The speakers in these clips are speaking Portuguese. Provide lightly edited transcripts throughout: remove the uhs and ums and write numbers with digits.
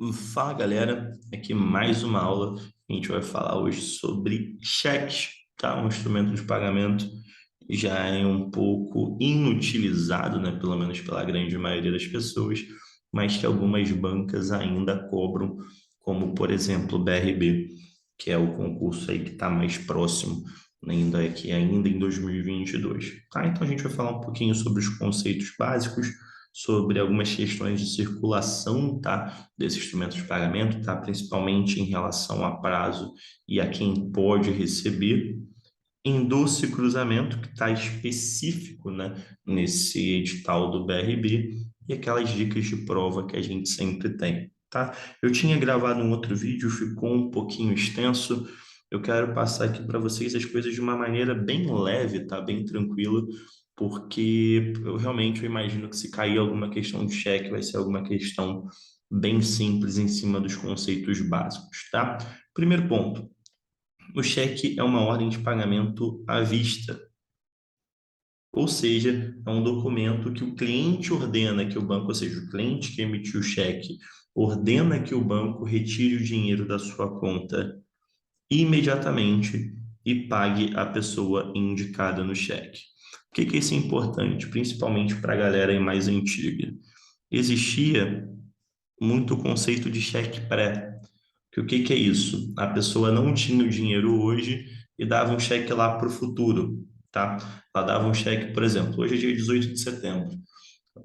Fala galera, aqui mais uma aula. A gente vai falar hoje sobre cheques, tá? Um instrumento de pagamento já é um pouco inutilizado, né? Pelo menos pela grande maioria das pessoas, mas que algumas bancas ainda cobram, como por exemplo o BRB, que é o concurso aí que está mais próximo, ainda em 2022, tá? Então a gente vai falar um pouquinho sobre os conceitos básicos, sobre algumas questões de circulação, tá? Desse instrumento de pagamento, tá? Principalmente em relação a prazo e a quem pode receber. Endosse cruzamento, que está específico, né, nesse edital do BRB, e aquelas dicas de prova que a gente sempre tem, tá? Eu tinha gravado um outro vídeo, ficou um pouquinho extenso. Eu quero passar aqui para vocês as coisas de uma maneira bem leve, tá? Bem tranquila, porque eu imagino que se cair alguma questão de cheque, vai ser alguma questão bem simples em cima dos conceitos básicos, tá? Primeiro ponto. O cheque é uma ordem de pagamento à vista, ou seja, é um documento que o cliente ordena que o banco, ou seja, o cliente que emitiu o cheque, ordena que o banco retire o dinheiro da sua conta imediatamente e pague a pessoa indicada no cheque. Por que isso é importante? Principalmente para a galera aí mais antiga. Existia muito o conceito de cheque pré. Que o que que é isso? A pessoa não tinha o dinheiro hoje e dava um cheque lá para o futuro, tá? Ela dava um cheque, por exemplo, hoje é dia 18 de setembro.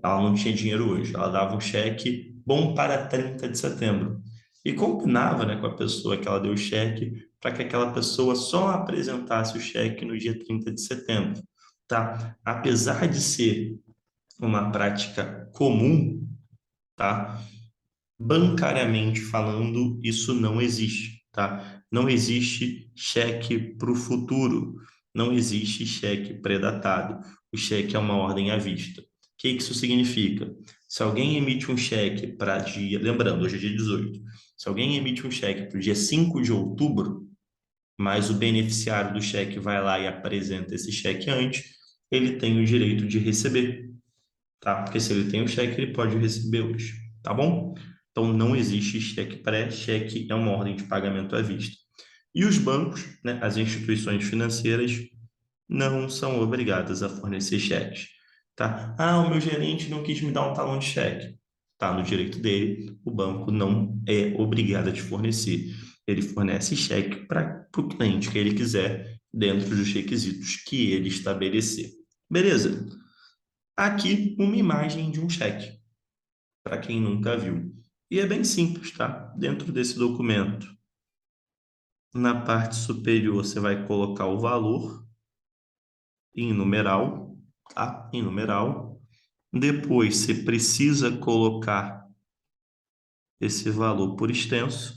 Ela não tinha dinheiro hoje, ela dava um cheque bom para 30 de setembro. E combinava, né, com a pessoa que ela deu o cheque para que aquela pessoa só apresentasse o cheque no dia 30 de setembro, tá? Apesar de ser uma prática comum, tá? Bancariamente falando, isso não existe, tá? Não existe cheque para o futuro, não existe cheque pré-datado. O cheque é uma ordem à vista. O que isso significa? Se alguém emite um cheque para dia, lembrando, hoje é dia 18, se alguém emite um cheque para o dia 5 de outubro, mas o beneficiário do cheque vai lá e apresenta esse cheque antes, ele tem o direito de receber, tá? Porque se ele tem o cheque, ele pode receber hoje, tá bom? Então não existe cheque pré, cheque é uma ordem de pagamento à vista. E os bancos, né, as instituições financeiras, não são obrigadas a fornecer cheques, tá? Ah, o meu gerente não quis me dar um talão de cheque. Tá no direito dele, o banco não é obrigado a te fornecer. Ele fornece cheque para o cliente que ele quiser, dentro dos requisitos que ele estabelecer. Beleza? Aqui, uma imagem de um cheque, para quem nunca viu. E é bem simples, tá? Dentro desse documento, na parte superior, você vai colocar o valor em numeral, tá? Em numeral. Depois, você precisa colocar esse valor por extenso.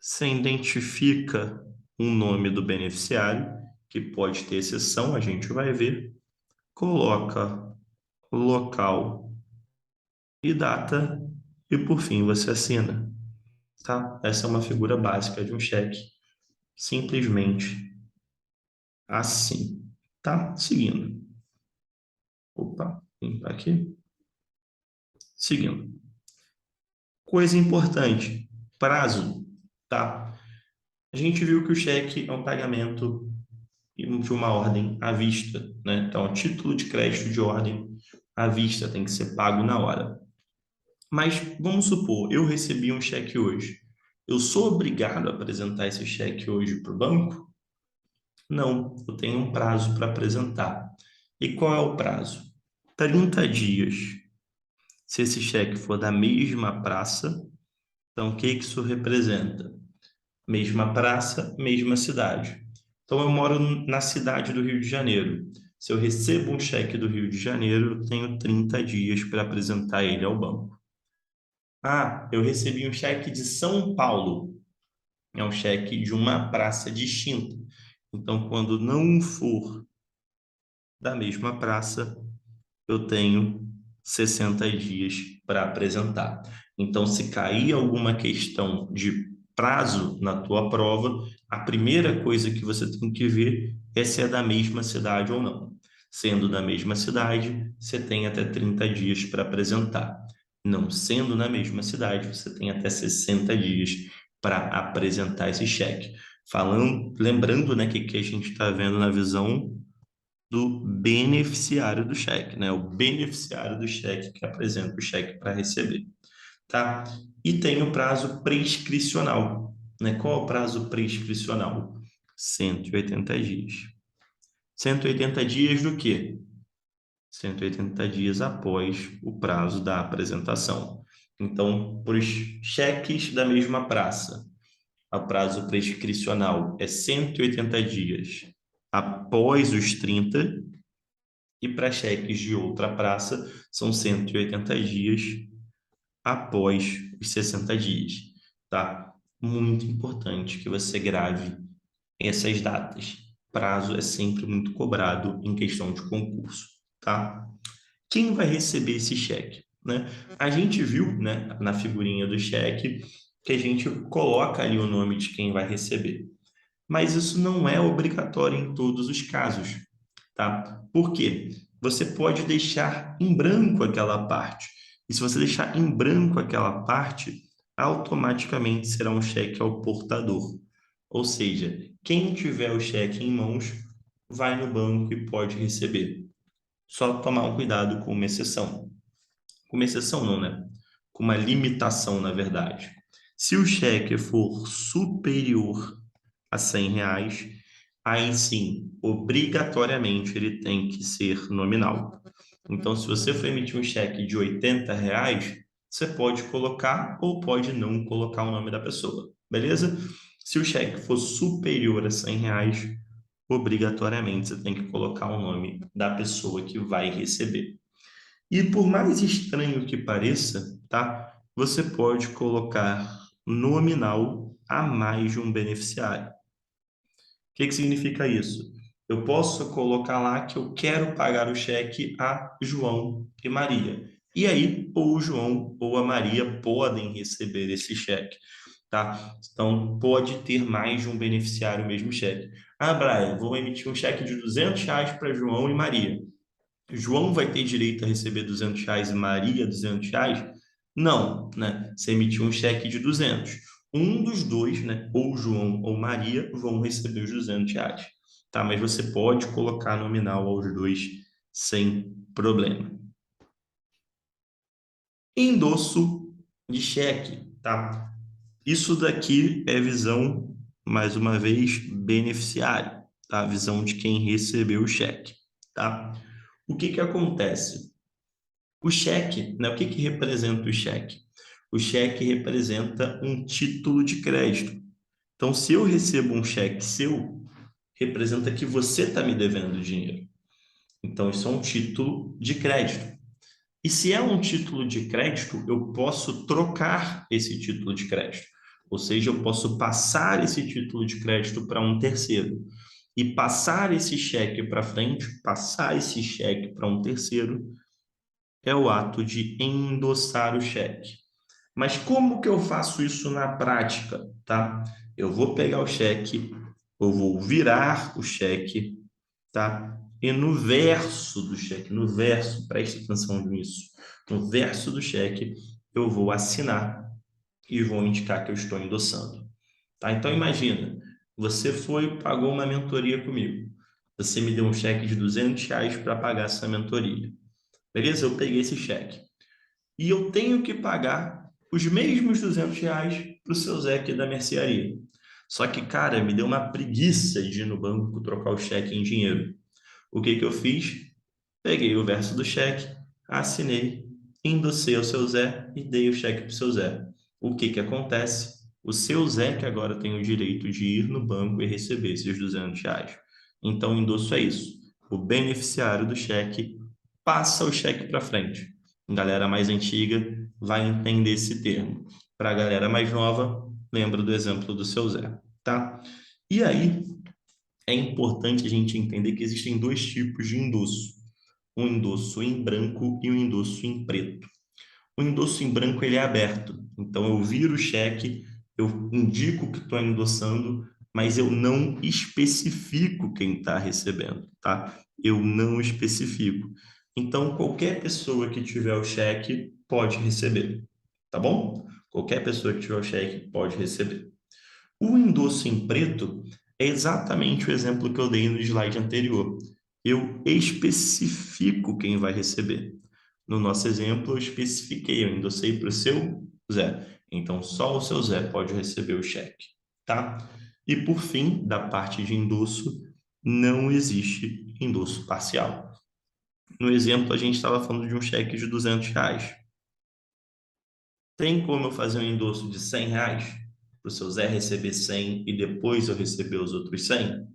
Você identifica o nome do beneficiário, que pode ter exceção, a gente vai ver. Coloca local e data. E, por fim, você assina. Tá? Essa é uma figura básica de um cheque, simplesmente assim, tá? Seguindo. Opa, limpar aqui. Seguindo. Coisa importante, prazo, tá? A gente viu que o cheque é um pagamento de uma ordem à vista, né? Então, título de crédito de ordem à vista tem que ser pago na hora. Mas vamos supor, eu recebi um cheque hoje. Eu sou obrigado a apresentar esse cheque hoje para o banco? Não, eu tenho um prazo para apresentar. E qual é o prazo? 30 dias. Se esse cheque for da mesma praça, então o que que isso representa? Mesma praça, mesma cidade. Então eu moro na cidade do Rio de Janeiro. Se eu recebo um cheque do Rio de Janeiro, eu tenho 30 dias para apresentar ele ao banco. Ah, eu recebi um cheque de São Paulo. É um cheque de uma praça distinta. Então, quando não for da mesma praça, eu tenho 60 dias para apresentar. Então, se cair alguma questão de prazo na tua prova, a primeira coisa que você tem que ver é se é da mesma cidade ou não. Sendo da mesma cidade, você tem até 30 dias para apresentar. Não sendo na mesma cidade, você tem até 60 dias para apresentar esse cheque. Falando, lembrando, né, que a gente está vendo na visão do beneficiário do cheque, né? O beneficiário do cheque que apresenta o cheque para receber, tá? E tem o prazo prescricional, né? Qual é o prazo prescricional? 180 dias. 180 dias do quê? 180 dias após o prazo da apresentação. Então, para os cheques da mesma praça, o prazo prescricional é 180 dias após os 30, e para cheques de outra praça são 180 dias após os 60 dias, tá? Muito importante que você grave essas datas. Prazo é sempre muito cobrado em questão de concurso, tá? Quem vai receber esse cheque, né? A gente viu, né, na figurinha do cheque que a gente coloca ali o nome de quem vai receber, mas isso não é obrigatório em todos os casos, tá? Por quê? Você pode deixar em branco aquela parte. E se você deixar em branco aquela parte, automaticamente será um cheque ao portador. Ou seja, quem tiver o cheque em mãos vai no banco e pode receber. Só tomar um cuidado com uma exceção. Com uma exceção não, né? Com uma limitação, na verdade. Se o cheque for superior a R$ 100, aí sim, obrigatoriamente ele tem que ser nominal. Então, se você for emitir um cheque de R$ 80, você pode colocar ou pode não colocar o nome da pessoa, beleza? Se o cheque for superior a R$ 100, obrigatoriamente você tem que colocar o nome da pessoa que vai receber. E por mais estranho que pareça, tá? Você pode colocar nominal a mais de um beneficiário. O que significa isso? Eu posso colocar lá que eu quero pagar o cheque a João e Maria. E aí, ou o João ou a Maria podem receber esse cheque, tá? Então, pode ter mais de um beneficiário mesmo cheque. Ah, Brian, vou emitir um cheque de R$ 200 para João e Maria. João vai ter direito a receber R$ 200 e Maria R$ 200? Não, né? Você emitiu um cheque de 200. Um dos dois, né? Ou João ou Maria, vão receber os R$ 200, tá? Mas você pode colocar nominal aos dois sem problema. Endosso de cheque, tá? Isso daqui é visão, mais uma vez, beneficiário, tá? A visão de quem recebeu o cheque, tá? O que acontece? O cheque, né? O que representa o cheque? O cheque representa um título de crédito. Então, se eu recebo um cheque seu, representa que você está me devendo dinheiro. Então, isso é um título de crédito. E se é um título de crédito, eu posso trocar esse título de crédito. Ou seja, eu posso passar esse título de crédito para um terceiro. E passar esse cheque para frente, passar esse cheque para um terceiro, é o ato de endossar o cheque. Mas como que eu faço isso na prática, tá? Eu vou pegar o cheque, eu vou virar o cheque, tá? E no verso do cheque, no verso, preste atenção nisso, no verso do cheque, eu vou assinar e vou indicar que eu estou endossando, tá? Então imagina, você foi, pagou uma mentoria comigo. Você me deu um cheque de R$ 200 para pagar essa mentoria. Beleza? Eu peguei esse cheque e eu tenho que pagar os mesmos R$ 200 para o seu Zé aqui da mercearia. Só que, cara, me deu uma preguiça de ir no banco trocar o cheque em dinheiro. O que eu fiz? Peguei o verso do cheque, assinei, endossei ao seu Zé e dei o cheque para o seu Zé. O que acontece? O seu Zé que agora tem o direito de ir no banco e receber esses R$ 200. Então, o endosso é isso. O beneficiário do cheque passa o cheque para frente. A galera mais antiga vai entender esse termo. Para a galera mais nova, lembra do exemplo do seu Zé, tá? E aí, é importante a gente entender que existem dois tipos de endosso. Um endosso em branco e um endosso em preto. O endosso em branco ele é aberto. Então eu viro o cheque, eu indico que estou endossando, mas eu não especifico quem está recebendo, tá? Eu não especifico. Então qualquer pessoa que tiver o cheque pode receber, tá bom? Qualquer pessoa que tiver o cheque pode receber. O endosso em preto é exatamente o exemplo que eu dei no slide anterior. Eu especifico quem vai receber. No nosso exemplo, eu especifiquei, eu endossei para o seu Zé. Então, só o seu Zé pode receber o cheque, tá? E por fim, da parte de endosso, não existe endosso parcial. No exemplo, a gente estava falando de um cheque de R$ 200. Tem como eu fazer um endosso de R$ 100 para o seu Zé receber 100 e depois eu receber os outros 100?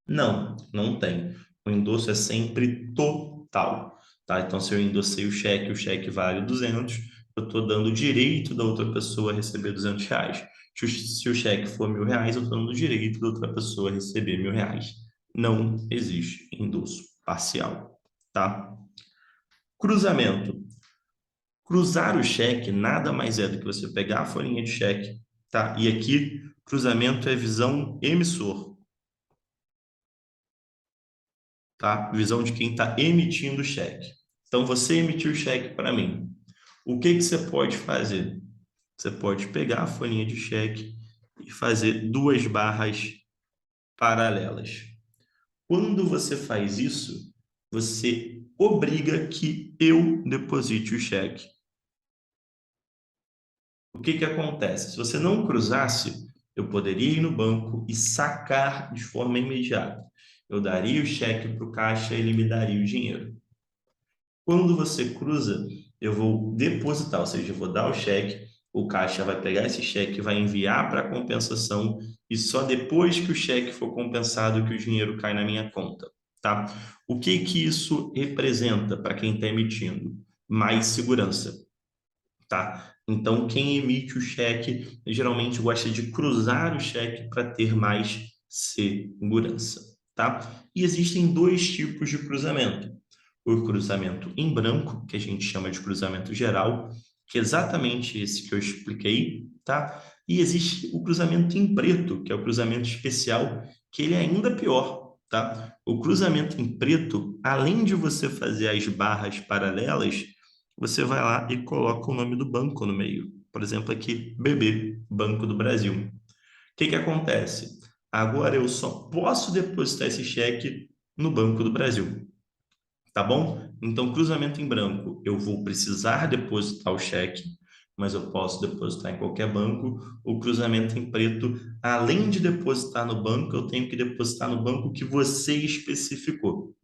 Não, não tem. O endosso é sempre total, tá? Então, se eu endossei o cheque vale 200, eu estou dando o direito da outra pessoa a receber R$ 200. Se o cheque for R$ 1.000, eu estou dando o direito da outra pessoa a receber R$ 1.000. Não existe endosso parcial, tá? Cruzamento. Cruzar o cheque nada mais é do que você pegar a folhinha de cheque, tá? E aqui, cruzamento é visão emissor, tá? Visão de quem está emitindo o cheque. Então, você emitiu o cheque para mim. O que que você pode fazer? Você pode pegar a folhinha de cheque e fazer duas barras paralelas. Quando você faz isso, você obriga que eu deposite o cheque. O que que acontece? Se você não cruzasse, eu poderia ir no banco e sacar de forma imediata. Eu daria o cheque para o caixa e ele me daria o dinheiro. Quando você cruza, eu vou depositar, ou seja, eu vou dar o cheque, o caixa vai pegar esse cheque, vai enviar para a compensação e só depois que o cheque for compensado que o dinheiro cai na minha conta, tá? O que que isso representa para quem está emitindo? Mais segurança, tá? Então, quem emite o cheque geralmente gosta de cruzar o cheque para ter mais segurança, tá? E existem dois tipos de cruzamento. O cruzamento em branco, que a gente chama de cruzamento geral, que é exatamente esse que eu expliquei, tá? E existe o cruzamento em preto, que é o cruzamento especial, que ele é ainda pior, tá? O cruzamento em preto, além de você fazer as barras paralelas, você vai lá e coloca o nome do banco no meio. Por exemplo, aqui, BB, Banco do Brasil. O que que acontece? Agora eu só posso depositar esse cheque no Banco do Brasil, tá bom? Então, cruzamento em branco, eu vou precisar depositar o cheque, mas eu posso depositar em qualquer banco. O cruzamento em preto, além de depositar no banco, eu tenho que depositar no banco que você especificou.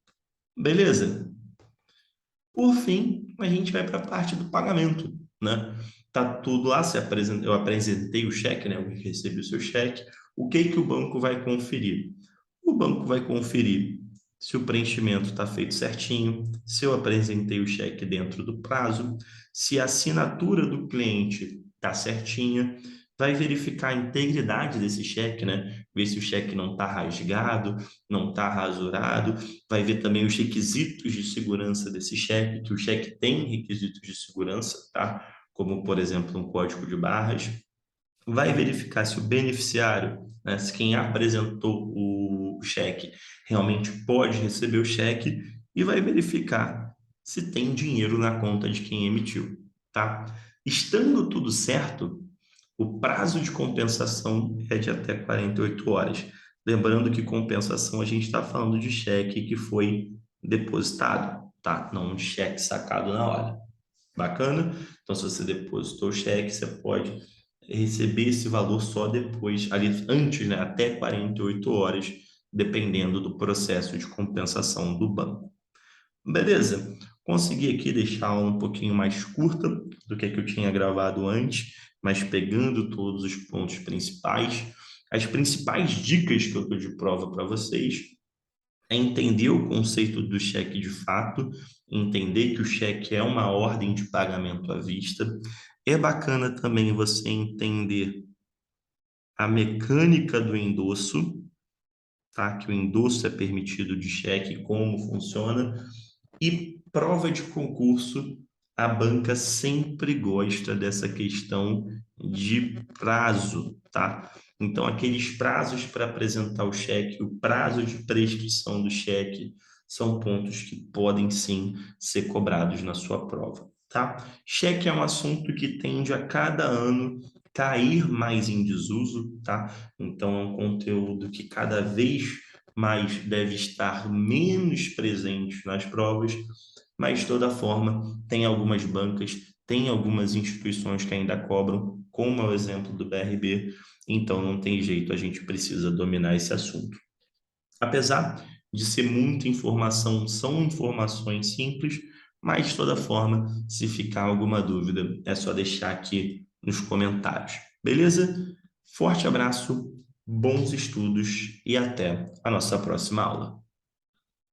Beleza? Por fim, a gente vai para a parte do pagamento, né? Tá tudo lá, eu apresentei o cheque, né? Eu recebi o seu cheque. O que que o banco vai conferir? O banco vai conferir se o preenchimento está feito certinho, se eu apresentei o cheque dentro do prazo, se a assinatura do cliente está certinha, vai verificar a integridade desse cheque, né? Ver se o cheque não está rasgado, não está rasurado, vai ver também os requisitos de segurança desse cheque, que o cheque tem requisitos de segurança, tá? Como, por exemplo, um código de barras. Vai verificar se o beneficiário, né, se quem apresentou o cheque realmente pode receber o cheque e vai verificar se tem dinheiro na conta de quem emitiu, tá? Estando tudo certo, o prazo de compensação é de até 48 horas. Lembrando que compensação a gente está falando de cheque que foi depositado, tá? Não um cheque sacado na hora. Bacana? Então, se você depositou o cheque, você pode receber esse valor só depois, ali antes, né? Até 48 horas, dependendo do processo de compensação do banco. Beleza? Consegui aqui deixar um pouquinho mais curta do que eu tinha gravado antes, mas pegando todos os pontos principais. As principais dicas que eu dou de prova para vocês é entender o conceito do cheque de fato, entender que o cheque é uma ordem de pagamento à vista. É bacana também você entender a mecânica do endosso, tá? Que o endosso é permitido de cheque, como funciona. E prova de concurso, a banca sempre gosta dessa questão de prazo, tá? Então, aqueles prazos para apresentar o cheque, o prazo de prescrição do cheque, são pontos que podem sim ser cobrados na sua prova. tá? Cheque é um assunto que tende a cada ano cair mais em desuso, tá? Então é um conteúdo que cada vez mais deve estar menos presente nas provas, mas de toda forma tem algumas bancas, tem algumas instituições que ainda cobram, como é o exemplo do BRB, então não tem jeito, a gente precisa dominar esse assunto. Apesar de ser muita informação, são informações simples, mas de toda forma, se ficar alguma dúvida, é só deixar aqui nos comentários. Beleza? Forte abraço, bons estudos e até a nossa próxima aula.